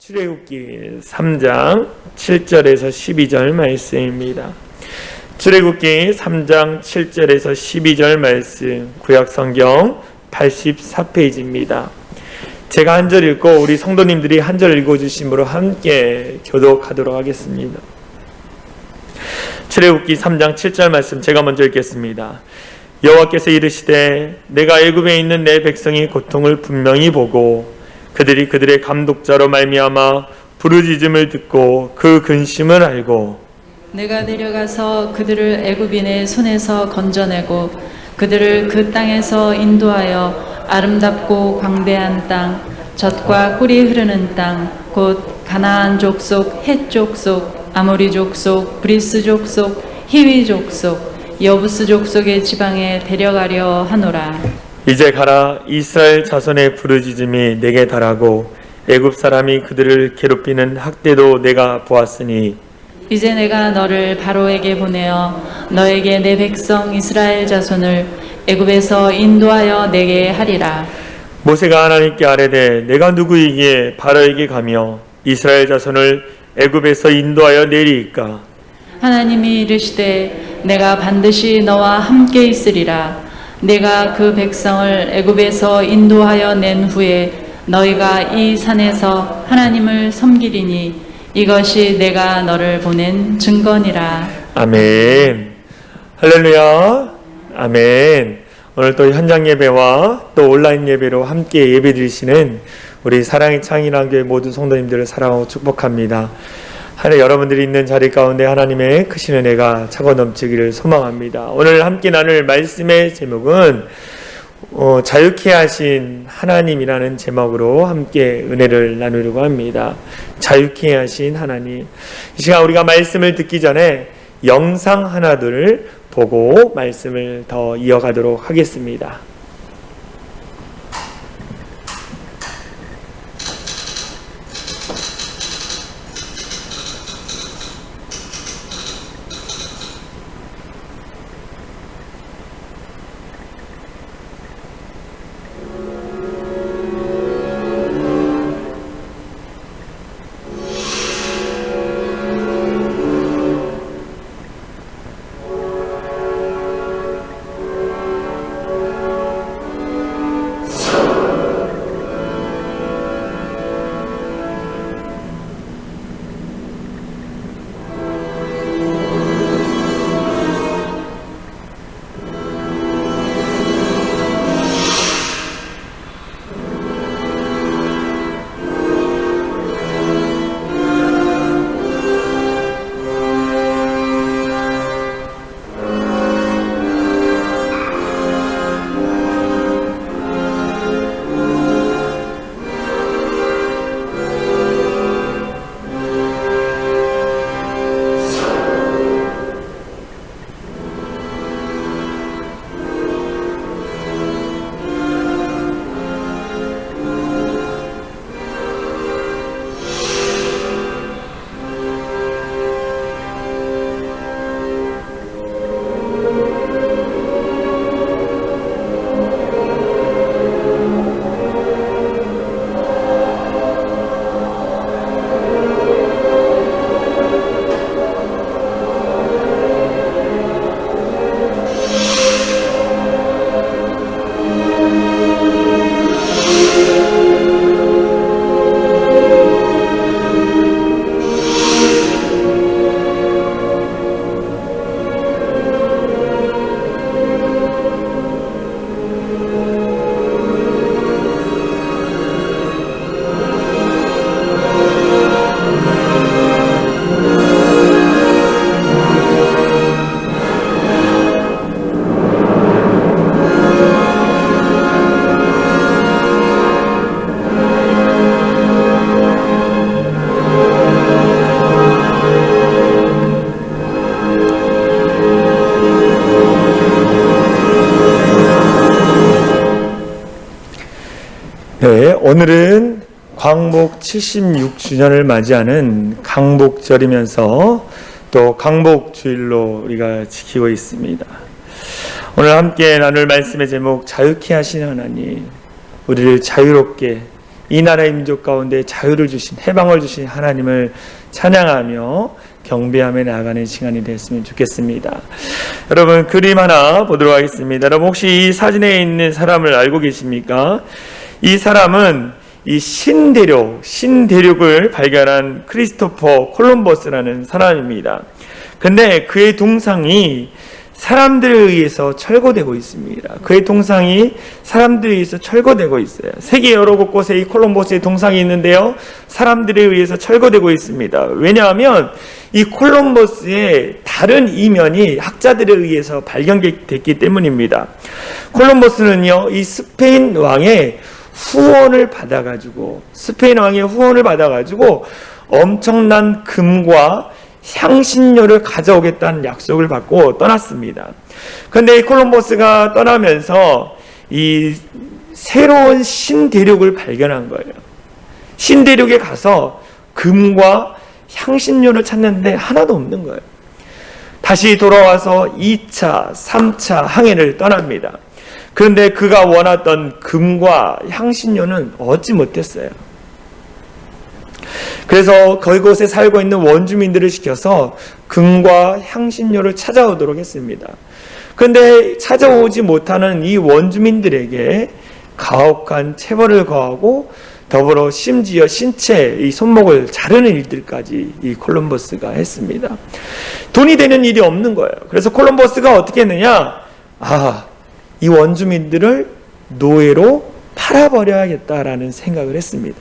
출애굽기 3장 7절에서 12절 말씀입니다. 출애굽기 3장 7절에서 12절 말씀, 구약성경 84페이지입니다. 제가 한 절 읽고 우리 성도님들이 한 절 읽어주심으로 함께 교독하도록 하겠습니다. 출애굽기 3장 7절 말씀 제가 먼저 읽겠습니다. 여호와께서 이르시되 내가 애굽에 있는 내 백성이 고통을 분명히 보고 그들이 그들의 감독자로 말미암아 부르짖음을 듣고 그 근심을 알고 내가 내려가서 그들을 애굽인의 손에서 건져내고 그들을 그 땅에서 인도하여 아름답고 광대한 땅, 젖과 꿀이 흐르는 땅, 곧 가나안 족속, 헷 족속, 아모리 족속, 브리스 족속, 히위 족속, 여부스 족속의 지방에 데려가려 하노라. 이제 가라. 이스라엘 자손의 부르짖음이 내게 달하고 애굽 사람이 그들을 괴롭히는 학대도 내가 보았으니 이제 내가 너를 바로에게 보내어 너에게 내 백성 이스라엘 자손을 애굽에서 인도하여 내게 하리라. 모세가 하나님께 아뢰되 내가 누구이기에 바로에게 가며 이스라엘 자손을 애굽에서 인도하여 내리이까. 하나님이 이르시되 내가 반드시 너와 함께 있으리라. 내가 그 백성을 애굽에서 인도하여 낸 후에 너희가 이 산에서 하나님을 섬기리니 이것이 내가 너를 보낸 증거니라. 아멘. 할렐루야. 아멘. 오늘 또 현장 예배와 또 온라인 예배로 함께 예배 드리시는 우리 사랑의 창인한교회 모든 성도님들을 사랑하고 축복합니다. 하늘 여러분들이 있는 자리 가운데 하나님의 크신 은혜가 차고 넘치기를 소망합니다. 오늘 함께 나눌 말씀의 제목은 자유케 하신 하나님이라는 제목으로 함께 은혜를 나누려고 합니다. 자유케 하신 하나님. 이 시간 우리가 말씀을 듣기 전에 영상 하나들을 보고 말씀을 더 이어가도록 하겠습니다. 네, 오늘은 광복 76주년을 맞이하는 강복절이면서 또 강복주일로 우리가 지키고 있습니다. 오늘 함께 나눌 말씀의 제목, 자유케 하신 하나님. 우리를 자유롭게 이 나라의 민족 가운데 자유를 주신, 해방을 주신 하나님을 찬양하며 경배하며 나아가는 시간이 됐으면 좋겠습니다. 여러분, 그림 하나 보도록 하겠습니다. 여러분, 혹시 이 사진에 있는 사람을 알고 계십니까? 이 사람은 이 신대륙을 발견한 크리스토퍼 콜럼버스라는 사람입니다. 근데 그의 동상이 사람들에 의해서 철거되고 있습니다. 그의 동상이 사람들에 의해서 철거되고 있어요. 세계 여러 곳곳에 이 콜럼버스의 동상이 있는데요, 사람들에 의해서 철거되고 있습니다. 왜냐하면 이 콜럼버스의 다른 이면이 학자들에 의해서 발견됐기 때문입니다. 콜럼버스는요, 이 스페인 왕의 후원을 받아가지고 엄청난 금과 향신료를 가져오겠다는 약속을 받고 떠났습니다. 그런데 이 콜럼버스가 떠나면서 이 새로운 신대륙을 발견한 거예요. 신대륙에 가서 금과 향신료를 찾는데 하나도 없는 거예요. 다시 돌아와서 2차, 3차 항해를 떠납니다. 그런데 그가 원하던 금과 향신료는 얻지 못했어요. 그래서 그곳에 살고 있는 원주민들을 시켜서 금과 향신료를 찾아오도록 했습니다. 그런데 찾아오지 못하는 이 원주민들에게 가혹한 체벌을 가하고 더불어 심지어 신체의 손목을 자르는 일들까지 이 콜럼버스가 했습니다. 돈이 되는 일이 없는 거예요. 그래서 콜럼버스가 어떻게 했느냐? 이 원주민들을 노예로 팔아버려야겠다라는 생각을 했습니다.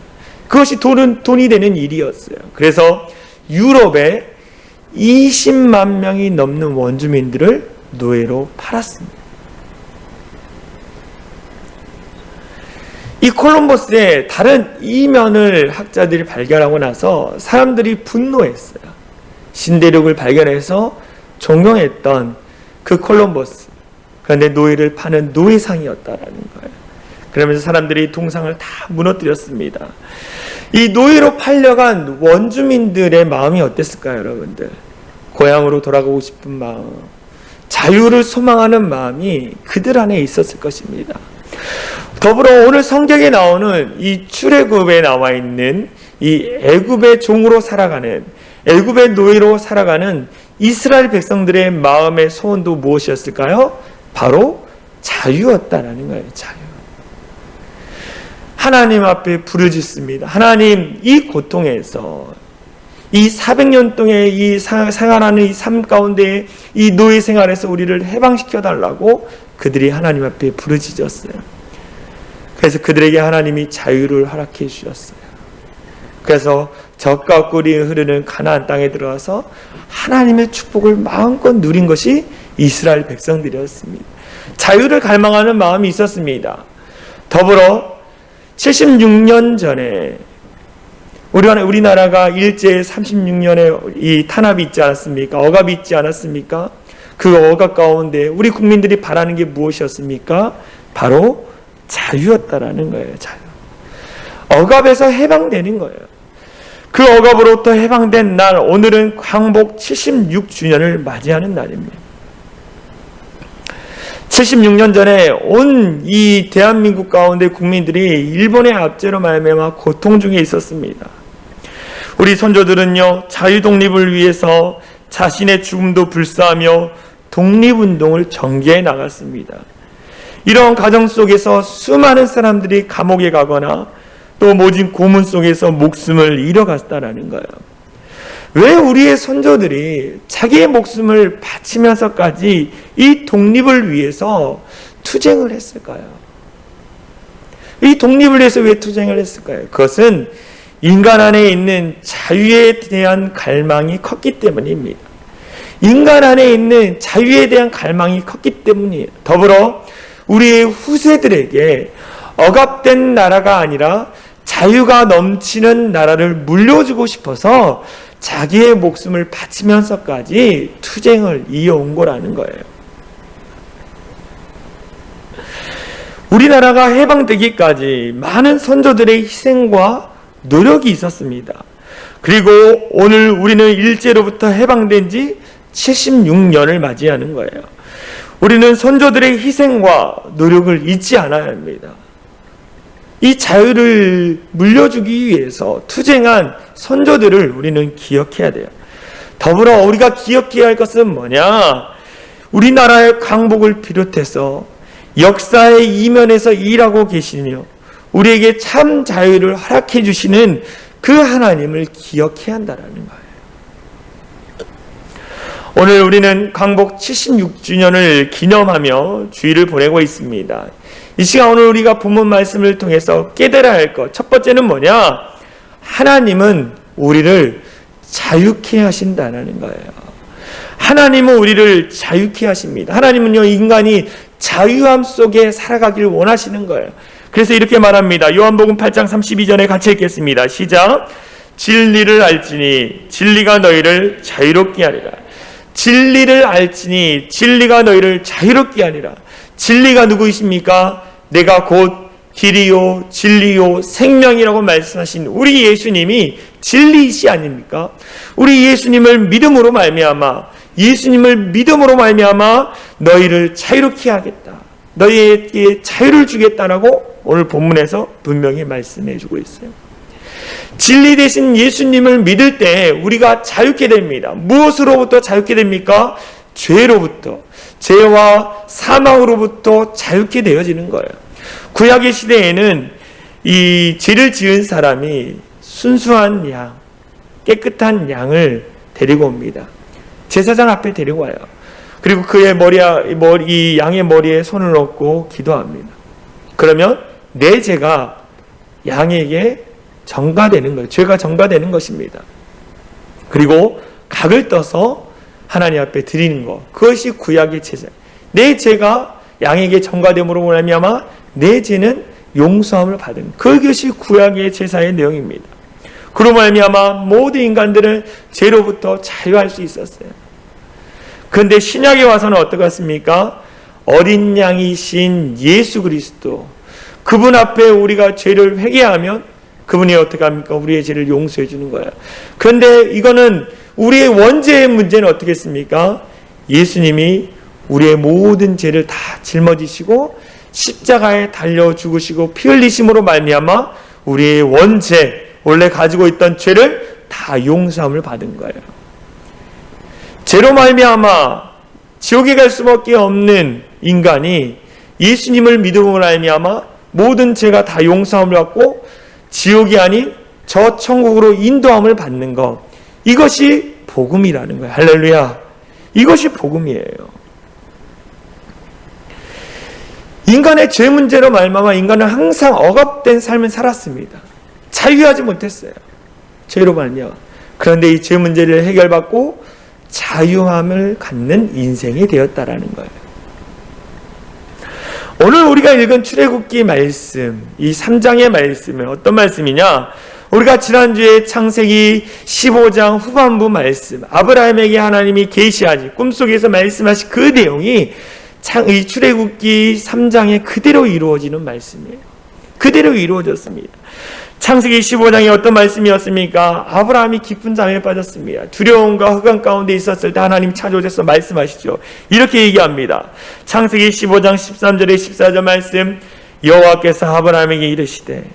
그것이 돈이 되는 일이었어요. 그래서 유럽에 20만 명이 넘는 원주민들을 노예로 팔았습니다. 이 콜럼버스의 다른 이면을 학자들이 발견하고 나서 사람들이 분노했어요. 신대륙을 발견해서 존경했던 그 콜럼버스, 그런데 노예를 파는 노예상이었다라는 거예요. 그러면서 사람들이 동상을 다 무너뜨렸습니다. 이 노예로 팔려간 원주민들의 마음이 어땠을까요, 여러분들? 고향으로 돌아가고 싶은 마음, 자유를 소망하는 마음이 그들 안에 있었을 것입니다. 더불어 오늘 성경에 나오는 이 출애굽에 나와 있는 이 애굽의 종으로 살아가는, 애굽의 노예로 살아가는 이스라엘 백성들의 마음의 소원도 무엇이었을까요? 바로 자유였다라는 거예요. 자유. 하나님 앞에 부르짖습니다. 하나님, 이 고통에서, 이 400년 동안 이 생활하는 이 삶 가운데 이 노예 생활에서 우리를 해방시켜 달라고 그들이 하나님 앞에 부르짖었어요. 그래서 그들에게 하나님이 자유를 허락해 주셨어요. 그래서 젖과 꿀이 흐르는 가나안 땅에 들어와서 하나님의 축복을 마음껏 누린 것이 이스라엘 백성들이었습니다. 자유를 갈망하는 마음이 있었습니다. 더불어 76년 전에 우리나라가 일제 36년에 이 탄압이 있지 않았습니까? 억압이 있지 않았습니까? 그 억압 가운데 우리 국민들이 바라는 게 무엇이었습니까? 바로 자유였다라는 거예요. 자유. 억압에서 해방되는 거예요. 그 억압으로부터 해방된 날, 오늘은 광복 76주년을 맞이하는 날입니다. 76년 전에 온 이 대한민국 가운데 국민들이 일본의 압제로 말미암아 고통 중에 있었습니다. 우리 선조들은요, 자유 독립을 위해서 자신의 죽음도 불사하며 독립운동을 전개해 나갔습니다. 이런 과정 속에서 수많은 사람들이 감옥에 가거나 또 모진 고문 속에서 목숨을 잃어갔다라는 거예요. 왜 우리의 선조들이 자기의 목숨을 바치면서까지 이 독립을 위해서 투쟁을 했을까요? 이 독립을 위해서 왜 투쟁을 했을까요? 그것은 인간 안에 있는 자유에 대한 갈망이 컸기 때문입니다. 인간 안에 있는 자유에 대한 갈망이 컸기 때문이에요. 더불어 우리의 후세들에게 억압된 나라가 아니라 자유가 넘치는 나라를 물려주고 싶어서 자기의 목숨을 바치면서까지 투쟁을 이어온 거라는 거예요. 우리나라가 해방되기까지 많은 선조들의 희생과 노력이 있었습니다. 그리고 오늘 우리는 일제로부터 해방된 지 76년을 맞이하는 거예요. 우리는 선조들의 희생과 노력을 잊지 않아야 합니다. 이 자유를 물려주기 위해서 투쟁한 선조들을 우리는 기억해야 돼요. 더불어 우리가 기억해야 할 것은 뭐냐? 우리나라의 강복을 비롯해서 역사의 이면에서 일하고 계시며 우리에게 참 자유를 허락해 주시는 그 하나님을 기억해야 한다는 거예요. 오늘 우리는 강복 76주년을 기념하며 주일을 보내고 있습니다. 이 시간 오늘 우리가 본문 말씀을 통해서 깨달아야 할 것, 첫 번째는 뭐냐? 하나님은 우리를 자유케 하신다는 거예요. 하나님은 우리를 자유케 하십니다. 하나님은요, 인간이 자유함 속에 살아가길 원하시는 거예요. 그래서 이렇게 말합니다. 요한복음 8장 32절에 같이 읽겠습니다. 시작. 진리를 알지니 진리가 너희를 자유롭게 하리라. 진리를 알지니 진리가 너희를 자유롭게 하리라. 진리가 누구이십니까? 내가 곧 길이요 진리요 생명이라고 말씀하신 우리 예수님이 진리이시 아닙니까? 우리 예수님을 믿음으로 말미암아 너희를 자유롭게 하겠다. 너희에게 자유를 주겠다라고 오늘 본문에서 분명히 말씀해 주고 있어요. 진리 되신 예수님을 믿을 때 우리가 자유케 됩니다. 무엇으로부터 자유케 됩니까? 죄로부터, 죄와 사망으로부터 자유케 되어지는 거예요. 구약의 시대에는 이 죄를 지은 사람이 순수한 양, 깨끗한 양을 데리고 옵니다. 제사장 앞에 데리고 와요. 그리고 그의 이 양의 머리에 손을 얹고 기도합니다. 그러면 내 죄가 양에게 전가되는 거예요. 죄가 전가되는 것입니다. 그리고 각을 떠서 하나님 앞에 드리는 것, 그것이 구약의 제사. 내 죄가 양에게 전가됨으로 말미암아 내 죄는 용서함을 받은, 그것이 구약의 제사의 내용입니다. 그로 말미암아 모든 인간들은 죄로부터 자유할 수 있었어요. 그런데 신약에 와서는 어떻습니까? 어린 양이신 예수 그리스도, 그분 앞에 우리가 죄를 회개하면 그분이 어떻게 합니까? 우리의 죄를 용서해 주는 거예요. 그런데 이거는 우리의 원죄의 문제는 어떻겠습니까? 예수님이 우리의 모든 죄를 다 짊어지시고 십자가에 달려 죽으시고 피 흘리심으로 말미암아 우리의 원죄, 원래 가지고 있던 죄를 다 용서함을 받은 거예요. 죄로 말미암아 지옥에 갈 수밖에 없는 인간이 예수님을 믿음으로 말미암아 모든 죄가 다 용서함을 받고 지옥이 아닌 저 천국으로 인도함을 받는 것, 이것이 복음이라는 거예요. 할렐루야. 이것이 복음이에요. 인간의 죄 문제로 말미암아 인간은 항상 억압된 삶을 살았습니다. 자유하지 못했어요. 죄로 말미암아. 그런데 이 죄 문제를 해결받고 자유함을 갖는 인생이 되었다라는 거예요. 오늘 우리가 읽은 출애굽기 말씀, 이 3장의 말씀은 어떤 말씀이냐? 우리가 지난주에 창세기 15장 후반부 말씀, 아브라함에게 하나님이 계시하지 꿈속에서 말씀하신 그 내용이 이 출애굽기 3장에 그대로 이루어지는 말씀이에요. 그대로 이루어졌습니다. 창세기 15장에 어떤 말씀이었습니까? 아브라함이 깊은 잠에 빠졌습니다. 두려움과 흑암 가운데 있었을 때 하나님 찾아오셔서 말씀하시죠. 이렇게 얘기합니다. 창세기 15장 13절에 14절 말씀, 여호와께서 아브라함에게 이르시되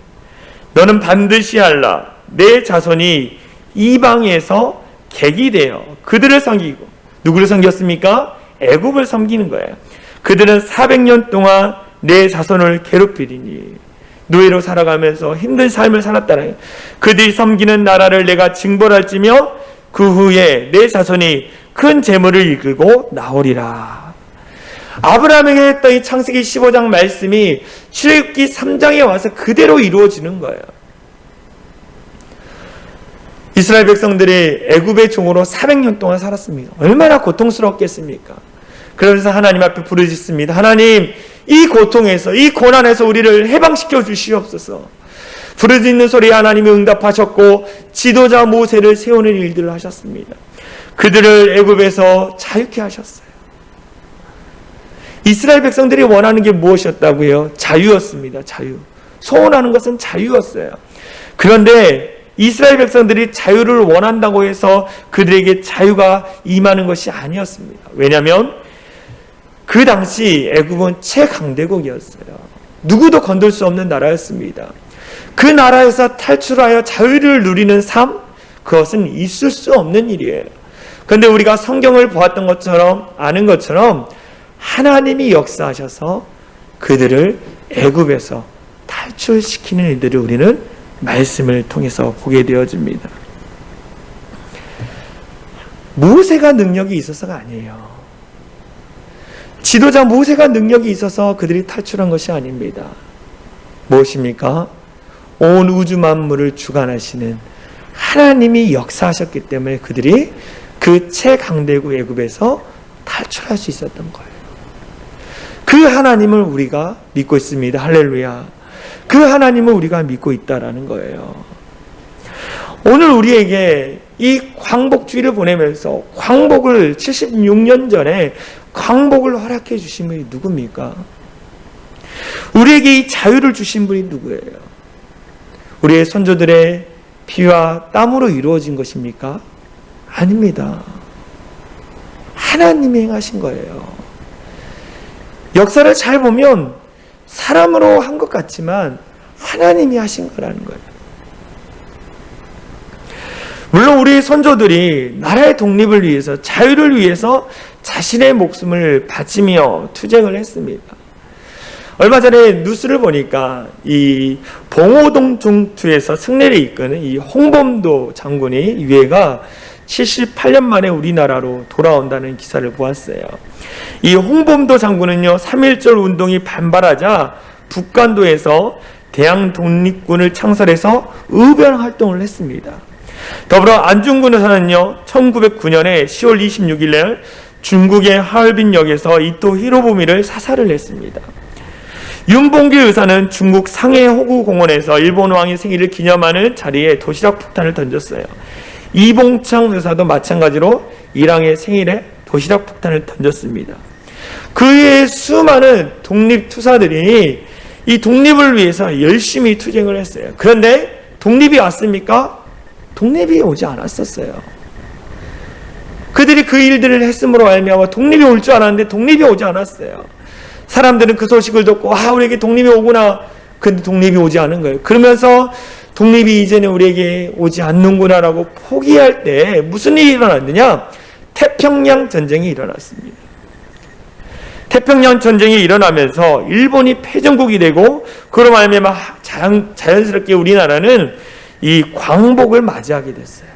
너는 반드시 알라. 내 자손이 이방에서 객이 되어 그들을 섬기고, 누구를 섬겼습니까? 애굽을 섬기는 거예요. 그들은 400년 동안 내 자손을 괴롭히리니 노예로 살아가면서 힘든 삶을 살았다는, 그들이 섬기는 나라를 내가 징벌할지며 그 후에 내 자손이 큰 재물을 이끌고 나오리라. 아브라함에게 했던 이 창세기 15장 말씀이 출애굽기 3장에 와서 그대로 이루어지는 거예요. 이스라엘 백성들이 애굽의 종으로 400년 동안 살았습니다. 얼마나 고통스럽겠습니까? 그러면서 하나님 앞에 부르짖습니다. 하나님, 이 고통에서, 이 고난에서 우리를 해방시켜 주시옵소서. 부르짖는 소리에 하나님이 응답하셨고 지도자 모세를 세우는 일들을 하셨습니다. 그들을 애굽에서 자유케 하셨어요. 이스라엘 백성들이 원하는 게 무엇이었다고요? 자유였습니다. 자유. 소원하는 것은 자유였어요. 그런데 이스라엘 백성들이 자유를 원한다고 해서 그들에게 자유가 임하는 것이 아니었습니다. 왜냐하면 그 당시 애굽은 최강대국이었어요. 누구도 건들 수 없는 나라였습니다. 그 나라에서 탈출하여 자유를 누리는 삶, 그것은 있을 수 없는 일이에요. 그런데 우리가 성경을 보았던 것처럼, 아는 것처럼 하나님이 역사하셔서 그들을 애굽에서 탈출시키는 일들을 우리는 말씀을 통해서 보게 되어집니다. 모세가 능력이 있어서가 아니에요. 지도자 모세가 능력이 있어서 그들이 탈출한 것이 아닙니다. 무엇입니까? 온 우주 만물을 주관하시는 하나님이 역사하셨기 때문에 그들이 그 최강대국 애굽에서 탈출할 수 있었던 거예요. 그 하나님을 우리가 믿고 있습니다. 할렐루야. 그 하나님을 우리가 믿고 있다라는 거예요. 오늘 우리에게 이 광복주의를 보내면서 광복을 76년 전에 광복을 허락해 주신 분이 누굽니까? 우리에게 이 자유를 주신 분이 누구예요? 우리의 선조들의 피와 땀으로 이루어진 것입니까? 아닙니다. 하나님이 행하신 거예요. 역사를 잘 보면 사람으로 한 것 같지만 하나님이 하신 거라는 거예요. 물론 우리 선조들이 나라의 독립을 위해서, 자유를 위해서 자신의 목숨을 바치며 투쟁을 했습니다. 얼마 전에 뉴스를 보니까 이 봉오동 전투에서 승리를 이끄는 이 홍범도 장군이 유해가 78년 만에 우리나라로 돌아온다는 기사를 보았어요. 이 홍범도 장군은요, 3.1절 운동이 반발하자 북간도에서 대항 독립군을 창설해서 의변 활동을 했습니다. 더불어 안중근의사는요, 1909년에 10월 26일 날 중국의 하얼빈역에서 이토 히로부미를 사살을 했습니다. 윤봉길 의사는 중국 상해 호구공원에서 일본 왕의 생일을 기념하는 자리에 도시락 폭탄을 던졌어요. 이봉창 의사도 마찬가지로 일왕의 생일에 도시락 폭탄을 던졌습니다. 그 외에 수많은 독립투사들이 이 독립을 위해서 열심히 투쟁을 했어요. 그런데 독립이 왔습니까? 독립이 오지 않았었어요. 그들이 그 일들을 했음으로 말미암아 독립이 올 줄 알았는데 독립이 오지 않았어요. 사람들은 그 소식을 듣고 우리에게 독립이 오구나. 근데 독립이 오지 않은 거예요. 그러면서 독립이 이제는 우리에게 오지 않는구나라고 포기할 때 무슨 일이 일어났느냐? 태평양 전쟁이 일어났습니다. 태평양 전쟁이 일어나면서 일본이 패전국이 되고 그로 말미암아 자연스럽게 우리나라는 이 광복을 맞이하게 됐어요.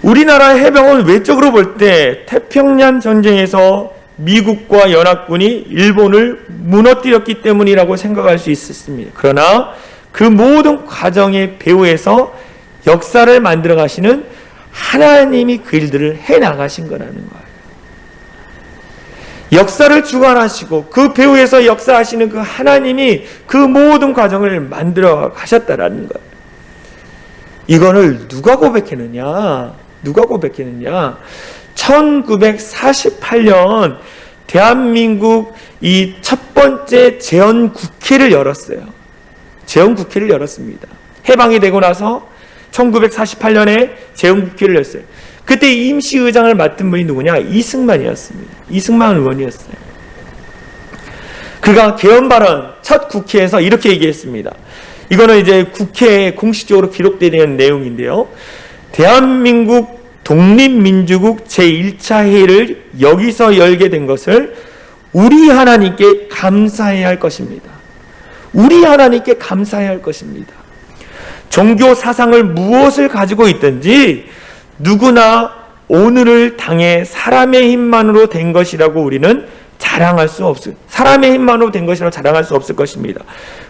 우리나라 해병은 외적으로 볼 때 태평양 전쟁에서 미국과 연합군이 일본을 무너뜨렸기 때문이라고 생각할 수 있었습니다. 그러나 그 모든 과정의 배후에서 역사를 만들어 가시는 하나님이 그 일들을 해나가신 거라는 거예요. 역사를 주관하시고 그 배후에서 역사하시는 그 하나님이 그 모든 과정을 만들어 가셨다라는 거예요. 이거를 누가 고백했느냐? 1948년 대한민국 이 첫 번째 재헌국회를 열었어요. 재헌국회를 열었습니다. 해방이 되고 나서 1948년에 재헌국회를 열었어요. 그때 임시의장을 맡은 분이 누구냐? 이승만이었습니다. 이승만 의원이었어요. 그가 개헌 발언 첫 국회에서 이렇게 얘기했습니다. 이거는 이제 국회에 공식적으로 기록되는 내용인데요. 대한민국 독립민주국 제1차 회의를 여기서 열게 된 것을 우리 하나님께 감사해야 할 것입니다. 우리 하나님께 감사해야 할 것입니다. 종교 사상을 무엇을 가지고 있든지 누구나 오늘을 당해 사람의 힘만으로 된 것이라고 우리는 자랑할 수 없을, 사람의 힘만으로 된 것이라고 자랑할 수 없을 것입니다.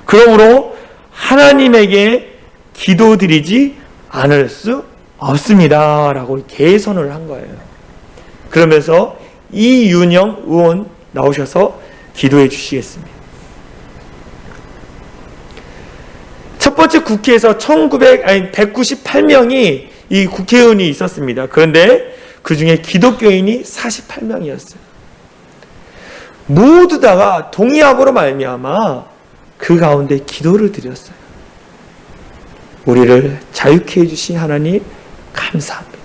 그러므로 하나님에게 기도드리지 않을 수 없습니다. 라고 개선을 한 거예요. 그러면서 이윤영 의원 나오셔서 기도해 주시겠습니다. 첫 번째 국회에서 198명이 이 국회의원이 있었습니다. 그런데 그 중에 기독교인이 48명이었어요. 모두 다가 동의함으로 말미암아 그 가운데 기도를 드렸어요. 우리를 자유케 해주신 하나님 감사합니다.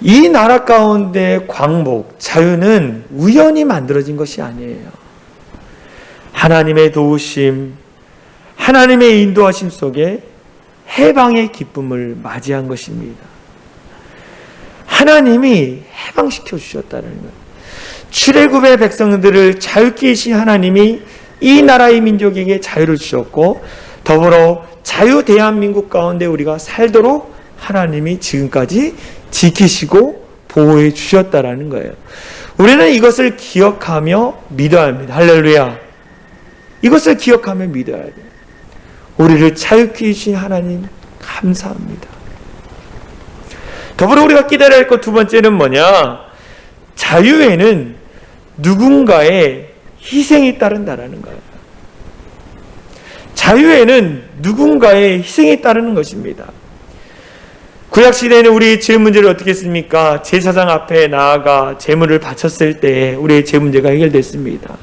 이 나라 가운데 광복, 자유는 우연히 만들어진 것이 아니에요. 하나님의 도우심, 하나님의 인도하심 속에 해방의 기쁨을 맞이한 것입니다. 하나님이 해방시켜 주셨다는 거예요. 출애굽의 백성들을 자유케 하신 하나님이 이 나라의 민족에게 자유를 주셨고, 더불어 자유 대한민국 가운데 우리가 살도록 하나님이 지금까지 지키시고 보호해 주셨다라는 거예요. 우리는 이것을 기억하며 믿어야 합니다. 할렐루야. 이것을 기억하며 믿어야 돼요. 우리를 자유케 해주신 하나님 감사합니다. 더불어 우리가 깨달아야 할 것 두 번째는 뭐냐? 자유에는 누군가의 희생이 따른다라는 거예요. 자유에는 누군가의 희생이 따르는 것입니다. 구약시대에는 우리의 죄 문제를 어떻게 했습니까? 제사장 앞에 나아가 제물을 바쳤을 때 우리의 죄 문제가 해결됐습니다.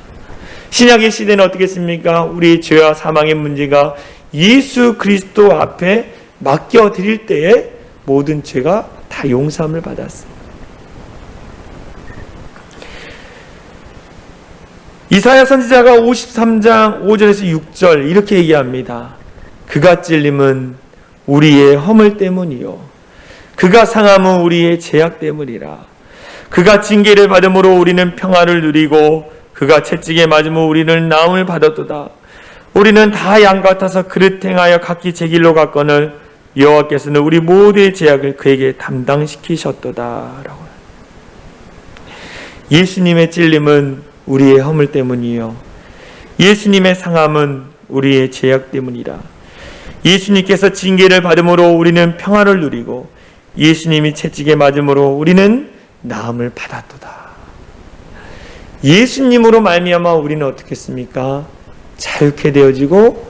신약의 시대는 어떻게 했습니까? 우리의 죄와 사망의 문제가 예수 그리스도 앞에 맡겨드릴 때에 모든 죄가 다 용서함을 받았습니다. 이사야 선지자가 53장 5절에서 6절 이렇게 얘기합니다. 그가 찔림은 우리의 허물 때문이요 그가 상함은 우리의 죄악 때문이라. 그가 징계를 받음으로 우리는 평화를 누리고 그가 채찍에 맞음으로 우리는 나음을 받았도다. 우리는 다 양 같아서 그릇 행하여 각기 제 길로 갔거늘 여호와께서는 우리 모두의 죄악을 그에게 담당시키셨도다. 라고. 예수님의 찔림은 우리의 허물 때문이요 예수님의 상함은 우리의 죄악 때문이라. 예수님께서 징계를 받음으로 우리는 평화를 누리고 예수님이 채찍에 맞음으로 우리는 나음을 받았도다. 예수님으로 말미암아 우리는 어떻게 했습니까? 자유케 되어지고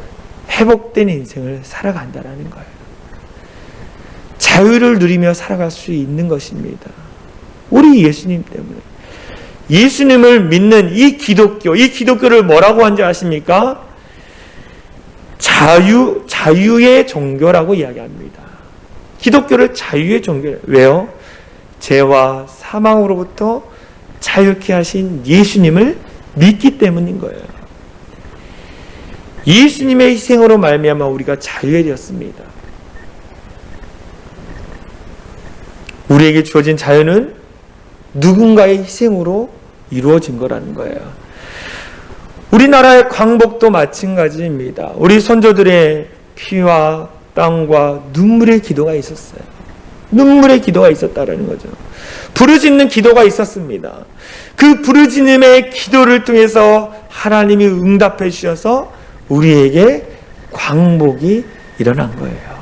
회복된 인생을 살아간다라는 거예요. 자유를 누리며 살아갈 수 있는 것입니다. 우리 예수님 때문에. 예수님을 믿는 이 기독교를 뭐라고 하는지 아십니까? 자유의 종교라고 이야기합니다. 기독교를 자유의 종교. 왜요? 죄와 사망으로부터 자유케 하신 예수님을 믿기 때문인 거예요. 예수님의 희생으로 말미암아 우리가 자유해졌습니다. 우리에게 주어진 자유는 누군가의 희생으로 이루어진 거라는 거예요. 우리나라의 광복도 마찬가지입니다. 우리 선조들의 피와 땀과 눈물의 기도가 있었어요. 눈물의 기도가 있었다라는 거죠. 부르짖는 기도가 있었습니다. 그 부르짖음의 기도를 통해서 하나님이 응답해 주셔서 우리에게 광복이 일어난 거예요.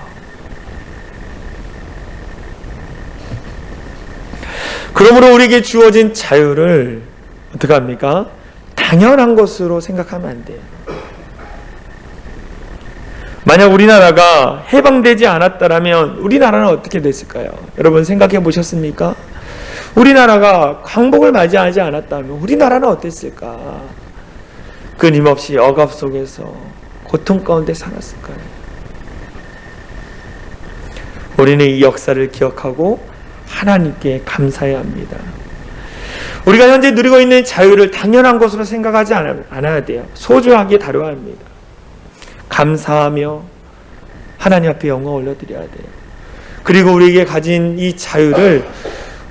그러므로 우리에게 주어진 자유를 어떻게 합니까? 당연한 것으로 생각하면 안 돼요. 만약 우리나라가 해방되지 않았다면 우리나라는 어떻게 됐을까요? 여러분 생각해 보셨습니까? 우리나라가 광복을 맞이하지 않았다면 우리나라는 어땠을까? 끊임없이 억압 속에서 고통 가운데 살았을 거예요. 우리는 이 역사를 기억하고 하나님께 감사해야 합니다. 우리가 현재 누리고 있는 자유를 당연한 것으로 생각하지 않아야 돼요. 소중하게 다뤄야 합니다. 감사하며 하나님 앞에 영광 올려드려야 돼요. 그리고 우리에게 가진 이 자유를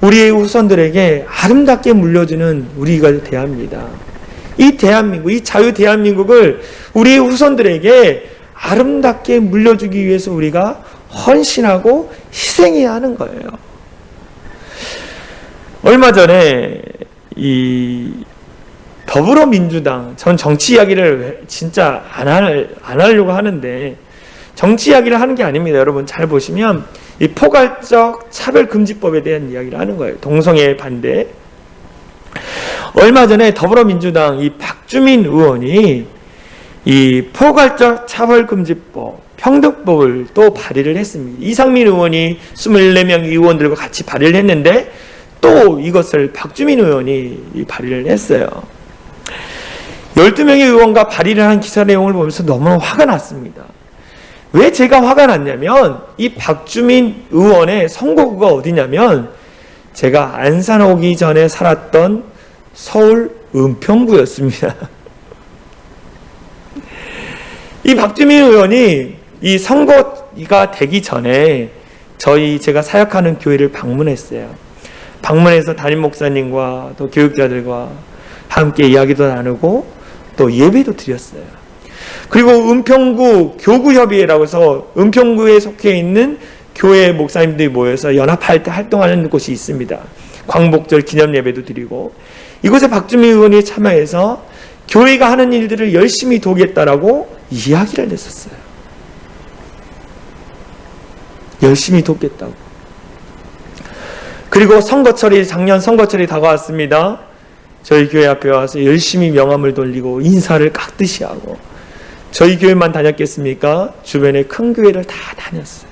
우리의 후손들에게 아름답게 물려주는 우리가 돼야 합니다. 이 대한민국, 이 자유 대한민국을 우리의 후손들에게 아름답게 물려주기 위해서 우리가 헌신하고 희생해야 하는 거예요. 얼마 전에 이 더불어민주당, 전 정치 이야기를 진짜 안 하려고 하는데 정치 이야기를 하는 게 아닙니다. 여러분 잘 보시면 이 포괄적 차별금지법에 대한 이야기를 하는 거예요. 동성애 반대. 얼마 전에 더불어민주당 이 박주민 의원이 이 포괄적 차별금지법, 평등법을 또 발의를 했습니다. 이상민 의원이 24명 의원들과 같이 발의를 했는데 또 이것을 박주민 의원이 발의를 했어요. 12명의 의원과 발의를 한 기사 내용을 보면서 너무 화가 났습니다. 왜 제가 화가 났냐면 이 박주민 의원의 선거구가 어디냐면 제가 안산 오기 전에 살았던 서울 은평구였습니다. 이 박주민 의원이 이 선거가 되기 전에 제가 사역하는 교회를 방문했어요. 방문해서 담임 목사님과 또 교육자들과 함께 이야기도 나누고 또 예배도 드렸어요. 그리고 은평구 교구협의회라고 해서 은평구에 속해 있는 교회 목사님들이 모여서 연합할 때 활동하는 곳이 있습니다. 광복절 기념 예배도 드리고 이곳에 박주민 의원이 참여해서 교회가 하는 일들을 열심히 돕겠다라고 이야기를 했었어요. 열심히 돕겠다고. 그리고 작년 선거철이 다가왔습니다. 저희 교회 앞에 와서 열심히 명함을 돌리고 인사를 깍듯이 하고, 저희 교회만 다녔겠습니까? 주변에 큰 교회를 다 다녔어요.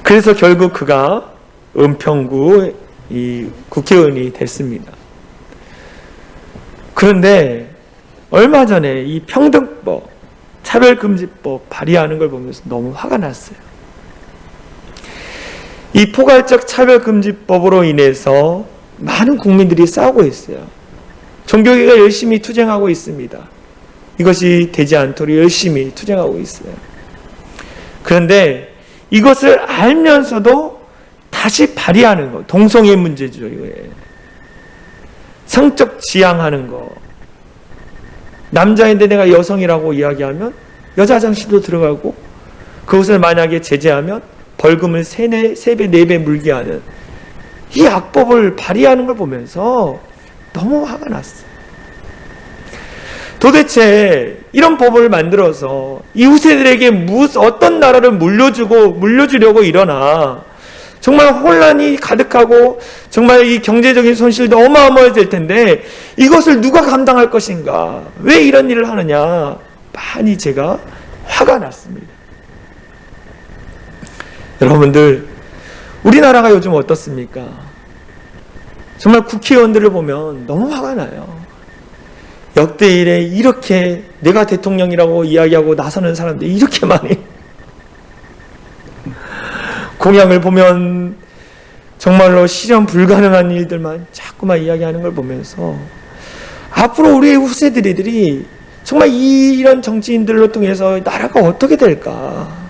그래서 결국 그가 은평구 이 국회의원이 됐습니다. 그런데 얼마 전에 이 평등법, 차별금지법 발의하는 걸 보면서 너무 화가 났어요. 이 포괄적 차별금지법으로 인해서 많은 국민들이 싸우고 있어요. 종교계가 열심히 투쟁하고 있습니다. 이것이 되지 않도록 열심히 투쟁하고 있어요. 그런데 이것을 알면서도 다시 발의하는 거, 동성애 문제죠. 이거에 성적 지향하는 거, 남자인데 내가 여성이라고 이야기하면 여자 화장실도 들어가고, 그것을 만약에 제재하면 벌금을 3배, 4배 물게 하는 이 악법을 발의하는 걸 보면서 너무 화가 났어요. 도대체 이런 법을 만들어서 이웃애들에게 어떤 나라를 물려주려고 이러나 정말 혼란이 가득하고 정말 이 경제적인 손실도 어마어마해질 텐데 이것을 누가 감당할 것인가? 왜 이런 일을 하느냐? 많이 제가 화가 났습니다. 여러분들, 우리나라가 요즘 어떻습니까? 정말 국회의원들을 보면 너무 화가 나요. 역대 이래 이렇게 내가 대통령이라고 이야기하고 나서는 사람들이 이렇게 많이 공약을 보면 정말로 실현 불가능한 일들만 자꾸만 이야기하는 걸 보면서 앞으로 우리의 후세들이 정말 이런 정치인들로 통해서 나라가 어떻게 될까?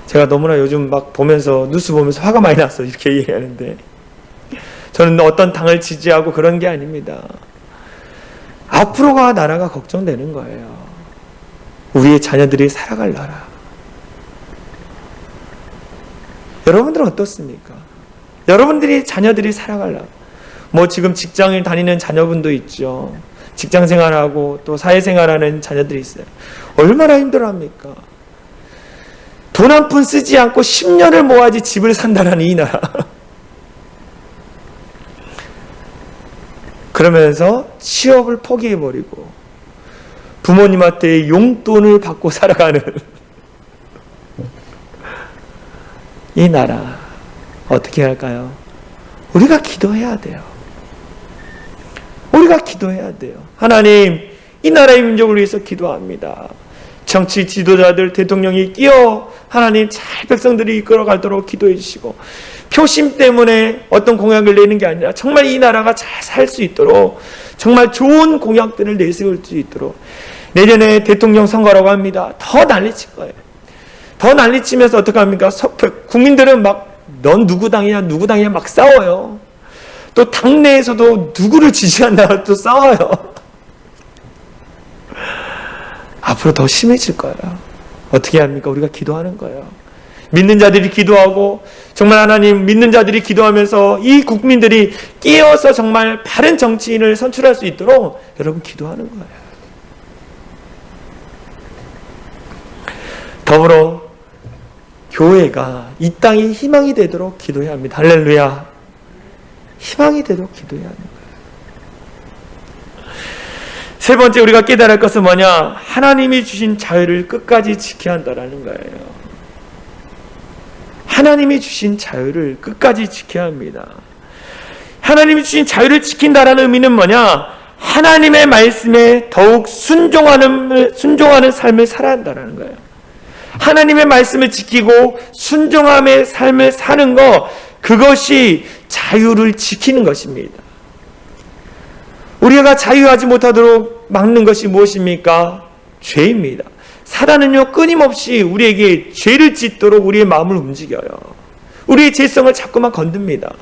제가 너무나 요즘 막 보면서 뉴스 보면서 화가 많이 났어. 이렇게 얘기하는데 저는 어떤 당을 지지하고 그런 게 아닙니다. 앞으로가 나라가 걱정되는 거예요. 우리의 자녀들이 살아갈 나라. 여러분들은 어떻습니까? 여러분들이 자녀들이 살아갈 나라. 뭐 지금 직장을 다니는 자녀분도 있죠. 직장 생활하고 또 사회생활하는 자녀들이 있어요. 얼마나 힘들어합니까? 돈 한 푼 쓰지 않고 10년을 모아야지 집을 산다는 이 나라. 그러면서 취업을 포기해버리고 부모님한테 용돈을 받고 살아가는 이 나라 어떻게 할까요? 우리가 기도해야 돼요. 우리가 기도해야 돼요. 하나님, 이 나라의 민족을 위해서 기도합니다. 정치 지도자들, 대통령이 끼어 하나님 잘 백성들이 이끌어가도록 기도해 주시고, 표심 때문에 어떤 공약을 내는 게 아니라 정말 이 나라가 잘 살 수 있도록 정말 좋은 공약들을 내세울 수 있도록. 내년에 대통령 선거라고 합니다. 더 난리칠 거예요. 더 난리치면서 어떡합니까? 국민들은 막 넌 누구 당이야 누구 당이야 막 싸워요. 또 당내에서도 누구를 지지한다고 또 싸워요. 앞으로 더 심해질 거예요. 어떻게 합니까? 우리가 기도하는 거예요. 믿는 자들이 기도하고 정말 하나님 믿는 자들이 기도하면서 이 국민들이 깨어서 정말 바른 정치인을 선출할 수 있도록 여러분 기도하는 거예요. 더불어 교회가 이 땅이 희망이 되도록 기도해야 합니다. 할렐루야. 희망이 되도록 기도해야 하는 거예요. 세 번째 우리가 깨달을 것은 뭐냐? 하나님이 주신 자유를 끝까지 지켜야 한다는 거예요. 하나님이 주신 자유를 끝까지 지켜야 합니다. 하나님이 주신 자유를 지킨다라는 의미는 뭐냐? 하나님의 말씀에 더욱 순종하는 삶을 살아야 한다는 거예요. 하나님의 말씀을 지키고 순종함의 삶을 사는 것, 그것이 자유를 지키는 것입니다. 우리가 자유하지 못하도록 막는 것이 무엇입니까? 죄입니다. 사단은요, 끊임없이 우리에게 죄를 짓도록 우리의 마음을 움직여요. 우리의 죄성을 자꾸만 건듭니다.